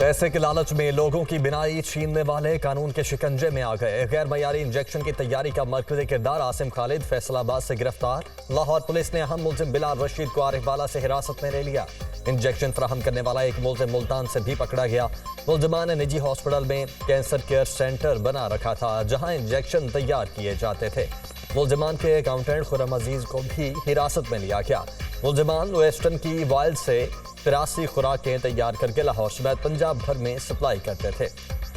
पैसे के लालच में लोगों की बिनाई छीनने वाले कानून के शिकंजे में आ गए। गैर मयारी इंजेक्शन की तैयारी का मरकजी किरदार आसिम खालिद फैसलाबाद से गिरफ्तार। लाहौर पुलिस ने अहम मुलजिम बिलाल रशीद को आरिफवाला से हिरासत में ले लिया। इंजेक्शन फराहम करने वाला एक मुलजिम मुल्तान से भी पकड़ा गया। मुलजिमान ने निजी हॉस्पिटल में कैंसर केयर सेंटर बना रखा था, जहां इंजेक्शन तैयार किए जाते थे। मुलजिमान के अकाउंटेंट खुरम अजीज को भी हिरासत में लिया गया। मुलजिमान वेस्टर्न की वाइल्ड से 83 खुराकें तैयार करके लाहौर समेत पंजाब भर में सप्लाई करते थे।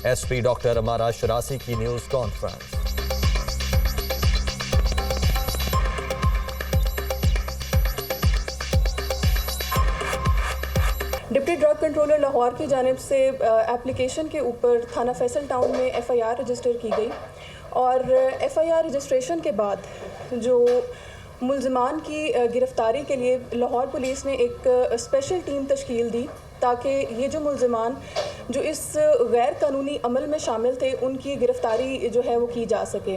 एसपी डॉक्टर अमारा शरासी की news conference. Deputy drug controller Lahore की जानिब से एप्लीकेशन के ऊपर थाना फैसल टाउन में एफआईआर रजिस्टर की गई और एफआईआर रजिस्ट्रेशन के बाद जो मुलजिमान की गिरफ्तारी के लिए लाहौर पुलिस ने एक स्पेशल टीम तश्कील दी ताकि ये जो मुलजिमान जो इस गैर कानूनी अमल में शामिल थे उनकी गिरफ्तारी जो है वो की जा सके।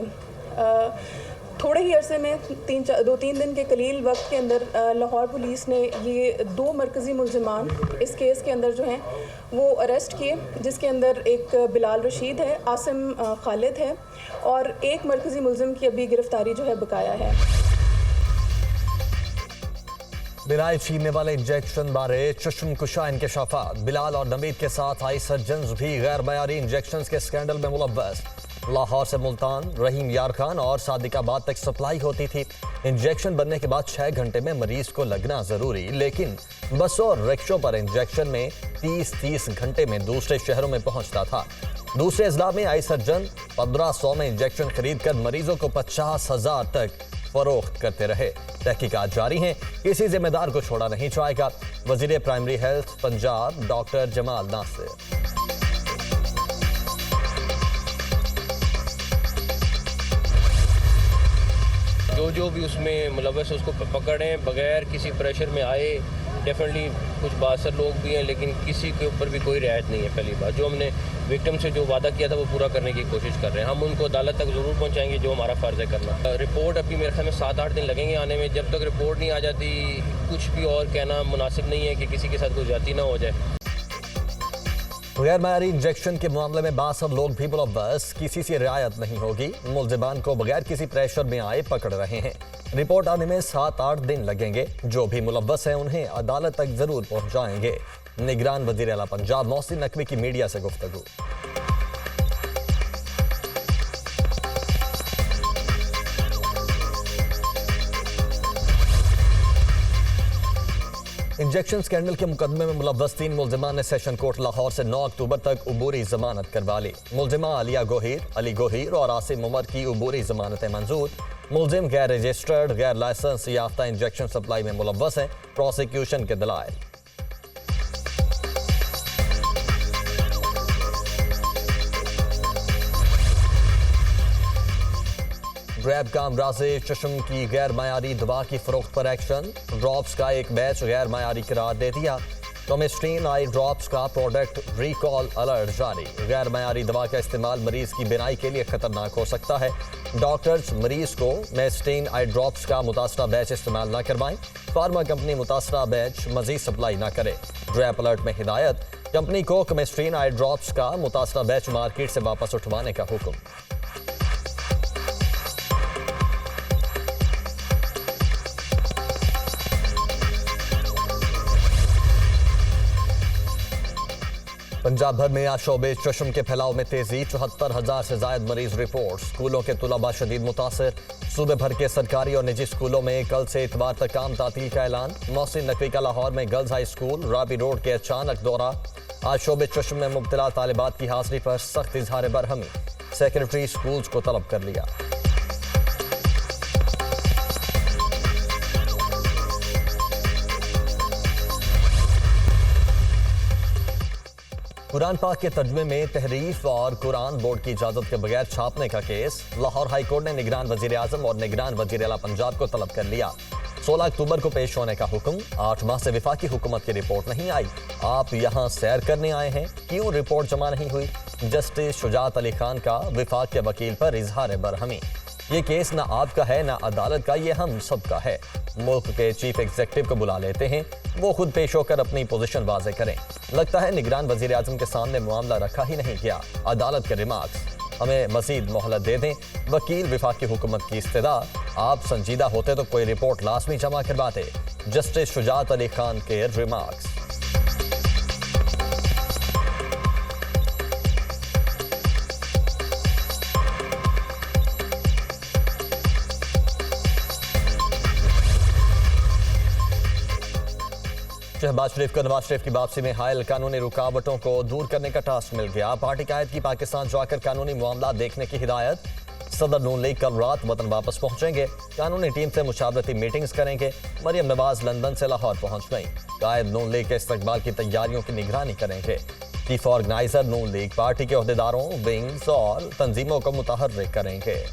थोड़े ही अरसे में 2-3 दिन के कलील वक्त के अंदर लाहौर पुलिस ने ये 2 मरकज़ी मुलजिमान इस केस के अंदर जो हैं वो अरेस्ट किए, जिसके अंदर एक बिलाल रशीद है, आसिम खालिद है और एक मरकज़ी मुलजिम की अभी गिरफ्तारी जो है बकाया है। बिनाई छीनने वाले इंजेक्शन बारे चश्मकुशा इंकशाफात। बिलाल और नवीद के साथ आई सर्जन्स भी गैर मयारी इंजेक्शन के स्कैंडल में मुलव्वस। लाहौर से मुल्तान, रहीम यार खान और सादिकाबाद तक सप्लाई होती थी। इंजेक्शन बनने के बाद 6 घंटे में मरीज को लगना जरूरी, लेकिन बसों और रिक्शों पर इंजेक्शन में 30 घंटे में दूसरे शहरों में पहुंचता था। दूसरे अजला में आई सर्जन 1500 में इंजेक्शन खरीद कर मरीजों को 50,000 तक फरोख्त करते रहे। तहकीकात जारी हैं, किसी जिम्मेदार को छोड़ा नहीं जाएगा। वजीर primary health Punjab doctor Jamal Nasir. जो भी उसमें मुलव्वस है उसको पकड़ें बगैर किसी प्रेशर में आए। डेफिनेटली कुछ बासर लोग भी हैं, लेकिन किसी के ऊपर भी कोई रियायत नहीं है। पहली बात, जो हमने विक्टिम से जो वादा किया था वो पूरा करने की कोशिश कर रहे हैं। हम उनको अदालत तक ज़रूर पहुंचाएंगे, जो हमारा फ़र्ज़ है करना। रिपोर्ट अभी मेरे ख्याल में 7-8 दिन लगेंगे आने में। जब तक रिपोर्ट नहीं आ जाती कुछ भी और कहना मुनासिब नहीं है कि किसी के साथ कोई ज्यादती ना हो जाए। गैर मयारी इंजेक्शन के मामले में 62 लोग भी मुलव्वस, किसी से रियायत नहीं होगी। मुलजिमान को बगैर किसी प्रेशर में आए पकड़ रहे हैं। रिपोर्ट आने में 7-8 दिन लगेंगे। जो भी मुलव्वस हैं उन्हें अदालत तक जरूर पहुंचाएंगे। निगरान वजीर आला पंजाब मोहसिन नकवी की मीडिया से गुफ्तगू। इंजेक्शन स्कैंडल के मुकदमे में मुलव्वस 3 मुलजिमान ने सेशन कोर्ट लाहौर से 9 अक्टूबर तक उबूरी जमानत करवा ली। मुलजिमा आलिया गोहीर, अली गोहीर और आसिम उमर की उबूरी जमानतें मंजूर। मुलजिम गैर रजिस्टर्ड, गैर लाइसेंस याफ्ता इंजेक्शन सप्लाई में मुलव्वस हैं। प्रोसिक्यूशन के दलाइल। ग्रैब का अमराज़े चश्म की गैर मयारी दवा की फरोख्त पर एक्शन। ड्रॉप्स का एक बैच गैर मयारी करार दे दिया। टोमेस्ट्रीन आई ड्रॉप्स का प्रोडक्ट रिकॉल अलर्ट जारी। गैर मयारी दवा का इस्तेमाल मरीज की बिनाई के लिए खतरनाक हो सकता है। डॉक्टर्स मरीज को मेस्टीन आई ड्रॉप्स का मुतासरा बैच इस्तेमाल न करवाएं। फार्मा कंपनी मुतासरा बैच मजीद सप्लाई न करे। ग्रैब अलर्ट में हिदायत, कंपनी को टोमेस्ट्रीन आई ड्रॉप्स का मुतासरा बैच मार्केट से वापस उठवाने का हुक्म। पंजाब भर में आज शोबे चश्म के फैलाव में तेजी। 74,000 से जायद मरीज रिपोर्ट। स्कूलों के तुलबा शदीद मुतासर। सूबे भर के सरकारी और निजी स्कूलों में कल से इतवार तक काम तातील का ऐलान। मोहसिन नकवी का लाहौर में गर्ल्स हाई स्कूल राबी रोड के अचानक दौरा। आज शोबे चश्म में मुब्तला तालिबात की हाजिरी पर सख्त इजहार बरहमी। सेक्रेटरी स्कूल्स को तलब कर लिया। कुरान पाक के तर्जुमे में तहरीफ और कुरान बोर्ड की इजाजत के बगैर छापने का केस। लाहौर हाई कोर्ट ने निगरान वजीर आजम और निगरान वजीर आला पंजाब को तलब कर लिया। 16 अक्टूबर को पेश होने का हुक्म। 8 माह से विफाकी हुकूमत की रिपोर्ट नहीं आई। आप यहाँ सैर करने आए हैं, क्यों रिपोर्ट जमा नहीं हुई? जस्टिस शुजात अली खान का विफाक के वकील पर इजहार बरहमी। ये केस ना आपका है ना अदालत का, ये हम सबका है। मुल्क के चीफ एग्जीक्यूटिव को बुला लेते हैं, वो खुद पेश होकर अपनी पोजीशन वाजे करें। लगता है निगरान वजीर आजम के सामने मामला रखा ही नहीं गया। अदालत के रिमार्क्स, हमें मजीद मोहलत दे दें। वकील वफाकी हुकूमत की इस्तदा, आप संजीदा होते तो कोई रिपोर्ट लाजमी जमा करवाते। जस्टिस शुजात अली खान के रिमार्क्स। शहबाज शरीफ को नवाज शरीफ की वापसी में हायल कानूनी रुकावटों को दूर करने का टास्क मिल गया। पार्टी कायद की पाकिस्तान जाकर कानूनी मामला देखने की हिदायत। सदर नून लीग कल रात वतन वापस पहुंचेंगे। कानूनी टीम से मुशावरती मीटिंग्स करेंगे। मरियम नवाज लंदन से लाहौर पहुंच गई। कायद नून लीग के इस्तकबाल की तैयारियों की निगरानी करेंगे। चीफ ऑर्गेनाइजर नून लीग पार्टी के अहदेदारों, विंग्स और तंजीमों को मुतहर्रिक करेंगे।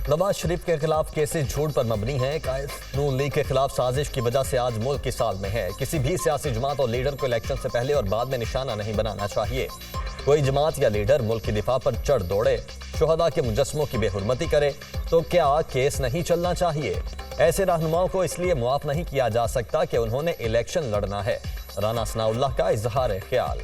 नवाज शरीफ के खिलाफ केसेस झूठ पर मबनी है। कायद नून लीग के खिलाफ साजिश की वजह से आज मुल्क की साल में है। किसी भी सियासी जमात और लीडर को इलेक्शन से पहले और बाद में निशाना नहीं बनाना चाहिए। कोई जमात या लीडर मुल्क की दिफा पर चढ़ दौड़े, शुहदा के मुजस्मों की बेहुरमती करे तो क्या केस नहीं चलना चाहिए? ऐसे रहनुमाओं को इसलिए मुआफ नहीं किया जा सकता कि उन्होंने इलेक्शन लड़ना है। राना सनाउल्लाह का इजहार ख्याल।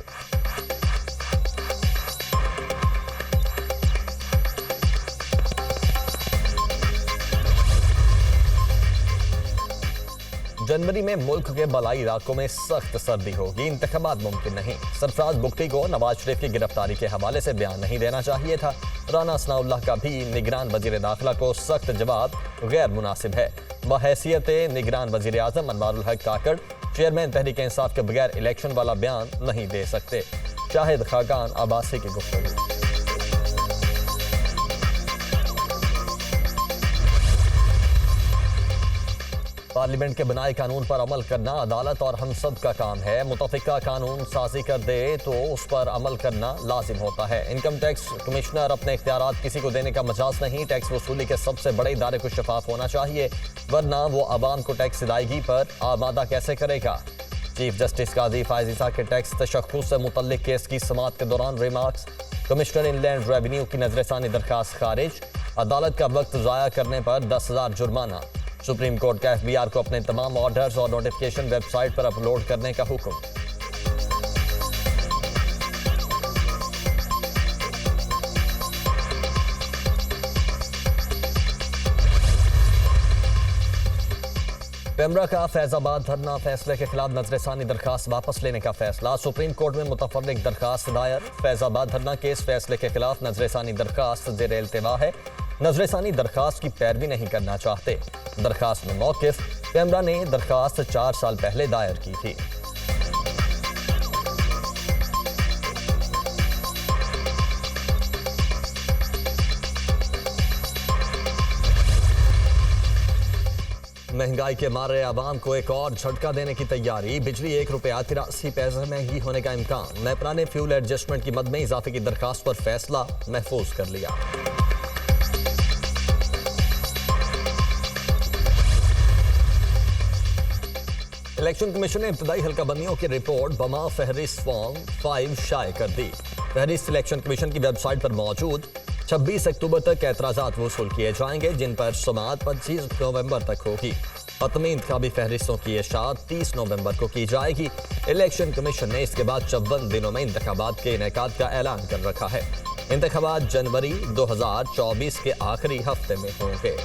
जनवरी में मुल्क के बलाई इलाकों में सख्त सर्दी होगी। इंतखाबात मुमकिन नहीं। सरफराज बुगटी को नवाज शरीफ की गिरफ्तारी के हवाले से बयान नहीं देना चाहिए था। राना सनाउल्लाह का भी निगरान वजीर दाखिला को सख्त जवाब गैर मुनासिब है। बहैसियत निगरान वजीर आजम अनवारुल हक काकड़ चेयरमैन तहरीक इंसाफ के बगैर इलेक्शन वाला बयान नहीं दे सकते। शाहिद खाकान अब्बासी की गुफ्तगू। पार्लियामेंट के बनाए कानून पर अमल करना अदालत और हम सब का काम है। मुतफिका कानून साजी कर दे तो उस पर अमल करना लाजिम होता है। इनकम टैक्स कमिश्नर अपने इख्तियारात किसी को देने का मजाज नहीं। टैक्स वसूली के सबसे बड़े इदारे को शफाफ होना चाहिए, वरना वो आवाम को टैक्स अदायगी पर आमादा कैसे करेगा। चीफ जस्टिस काजी फायज ईसा के टैक्स तशख्खुस से मुतल्लिक केस की समाअत के दौरान रिमार्क्स। कमिश्नर इनलैंड रेवेन्यू की नजरसानी दरखास्त खारिज। अदालत का वक्त ज़ाया करने पर 10,000 जुर्माना। सुप्रीम कोर्ट का एफबीआर को अपने तमाम ऑर्डर्स और नोटिफिकेशन वेबसाइट पर अपलोड करने का हुक्म। पेमरा का फैजाबाद धरना फैसले के खिलाफ नजरसानी दरखास्त वापस लेने का फैसला। सुप्रीम कोर्ट में मुतफर्रिक दरखास्त दायर। फैजाबाद धरना केस फैसले के खिलाफ नजरसानी दरखास्त ज़ेरे इल्तिवा है। नजरसानी दरखास्त की पैरवी नहीं करना चाहते। दरखास्त में मौकिफ, पेमरा ने दरखास्त 4 साल पहले दायर की थी। महंगाई के मारे आवाम को एक और झटका देने की तैयारी। बिजली 1 रुपया 83 पैसे महंगी होने का इम्कान। नेपरा ने फ्यूल एडजस्टमेंट की मद में इजाफे की दरखास्त पर फैसला महफूज कर लिया। इलेक्शन कमीशन ने इब्तदाई हल्काबंदियों की रिपोर्ट बमा फहरिस्त फॉर्म 5 शाये कर दी। फहरिस्त इलेक्शन कमीशन की वेबसाइट पर मौजूद। 26 अक्टूबर तक एतराज़ात वसूल किए जाएंगे, जिन पर समाअत 25 नवंबर तक होगी। हतमी इंतखाबी फहरिस्तों की इशाअत 30 नवंबर को की जाएगी। इलेक्शन कमीशन ने इसके बाद 54 दिनों में इंतखाबात के इनेकाद का ऐलान कर रखा है। इंतखाबात जनवरी 2024 के आखिरी हफ्ते में होंगे।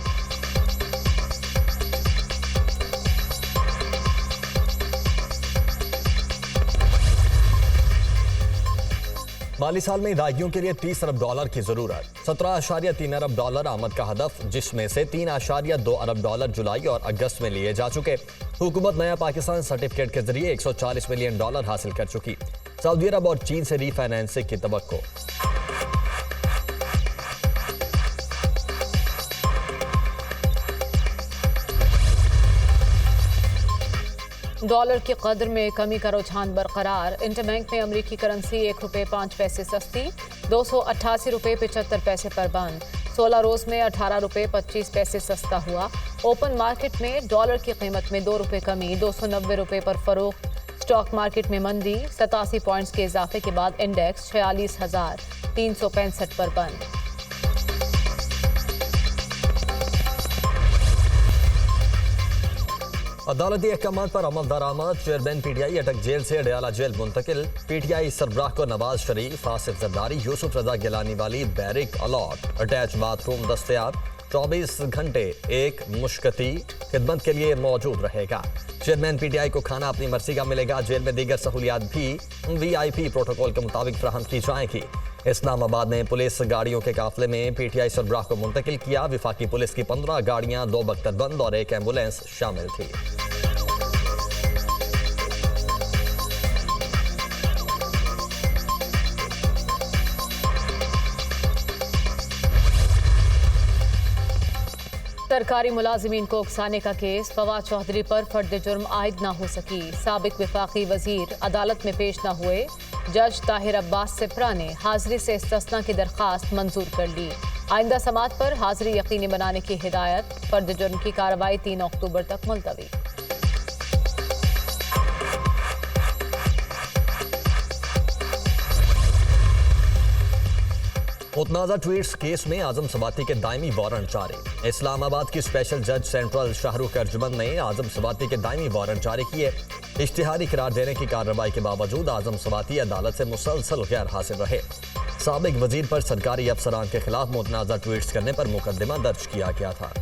माली साल में अदायगियों के लिए $30 अरब की जरूरत। $17.3 अरब आमद का हदफ, जिसमें से $3.2 अरब जुलाई और अगस्त में लिए जा चुके। हुकूमत नया पाकिस्तान सर्टिफिकेट के जरिए $140 मिलियन हासिल कर चुकी। सऊदी अरब और चीन से रीफाइनेंसिंग की तवक्को। डॉलर की कदर में कमी का रुझान बरकरार। इंटरबैंक में अमरीकी करेंसी 1 रुपये 5 पैसे सस्ती, 288 रुपये 75 पैसे पर बंद। 16 रोज में 18 रुपये 25 पैसे सस्ता हुआ। ओपन मार्केट में डॉलर की कीमत में 2 रुपये कमी, 290 रुपये पर फरोख्त। स्टॉक मार्केट में मंदी, 87 पॉइंट्स के इजाफे के बाद इंडेक्स 46,365 पर बंद। अदालती अहकाम पर अमल दरामद, चेयरमैन पीटीआई अटक जेल से अडयाला जेल मुंतकिल। पीटीआई सरबराह को नवाज शरीफ, आसिफ जरदारी, यूसुफ रजा गिलानी वाली बैरिक अलॉट। अटैच बाथरूम दस्तयाब, 24 घंटे एक मुश्कती खिदमत के लिए मौजूद रहेगा। चेयरमैन पीटीआई को खाना अपनी मर्जी का मिलेगा। जेल में दीगर सहूलियात भी वीआईपी प्रोटोकॉल के मुताबिक फराहम की जाएगी। इस्लामाबाद में पुलिस गाड़ियों के काफिले में पीटीआई सरबराह को मुंतकिल किया। विफाकी पुलिस की 15 गाड़ियां, 2 बख्तरबंद और 1 एम्बुलेंस शामिल थी। सरकारी मुलाजिमीन को उकसाने का केस, फवाद चौधरी पर फर्द जुर्म आयद न हो सकी। साबिक विफाकी वजीर अदालत में पेश न हुए। जज ताहिर अब्बास सिप्रा ने हाजिरी से इस्तिस्ना की दरख्वास्त मंजूर कर ली। आइंदा समाअत पर हाजिरी यकीनी बनाने की हिदायत। फर्द जुर्म की कार्रवाई 3 अक्टूबर तक मुलतवी। मुतनाज़ा ट्वीट्स केस में आजम सवाती के दायमी वारंट जारी। इस्लामाबाद की स्पेशल जज सेंट्रल शाहरुख अर्जुमन ने आजम सवाती के दायमी वारंट जारी किए। इश्तिहारी करार देने की कार्रवाई के बावजूद आजम सवाती अदालत से मुसलसल गैर हाजिर रहे। साबिक वजीर पर सरकारी अफसरान के खिलाफ मुतनाज़ा ट्वीट्स करने पर मुकदमा दर्ज किया गया था।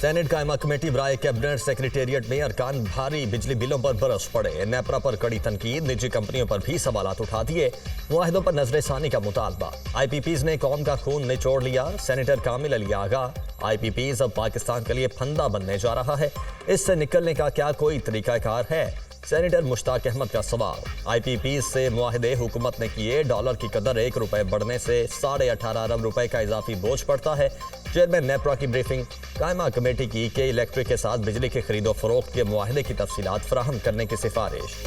सेनेट कायमा कमेटी बराए कैबिनेट सेक्रेटेरिएट में अरकान भारी बिजली बिलों पर बरस पड़े। नेपरा पर कड़ी तनकीद, निजी कंपनियों पर भी सवालात उठा दिए। मुआहिदों पर नजरसानी का मुतालबा। आईपीपीज ने कौम का खून निचोड़ लिया। सेनेटर कामिल अली आगा, आईपीपीज अब पाकिस्तान के लिए फंदा बनने जा रहा है, इससे निकलने का क्या कोई तरीकाकार है? सेनेटर मुश्ताक अहमद का सवाल। आईपीपीज से मुआहिदे हुकूमत ने किए, डॉलर की कदर 1 रुपए बढ़ने से 18.5 अरब रुपए का इजाफी बोझ पड़ता है। चेयरमैन नेपरा की ब्रीफिंग। कायमा कमेटी की के इलेक्ट्रिक के साथ बिजली की खरीदो फरोख्त के मुआहिदे की तफसीलात फराहम करने की सिफारिश।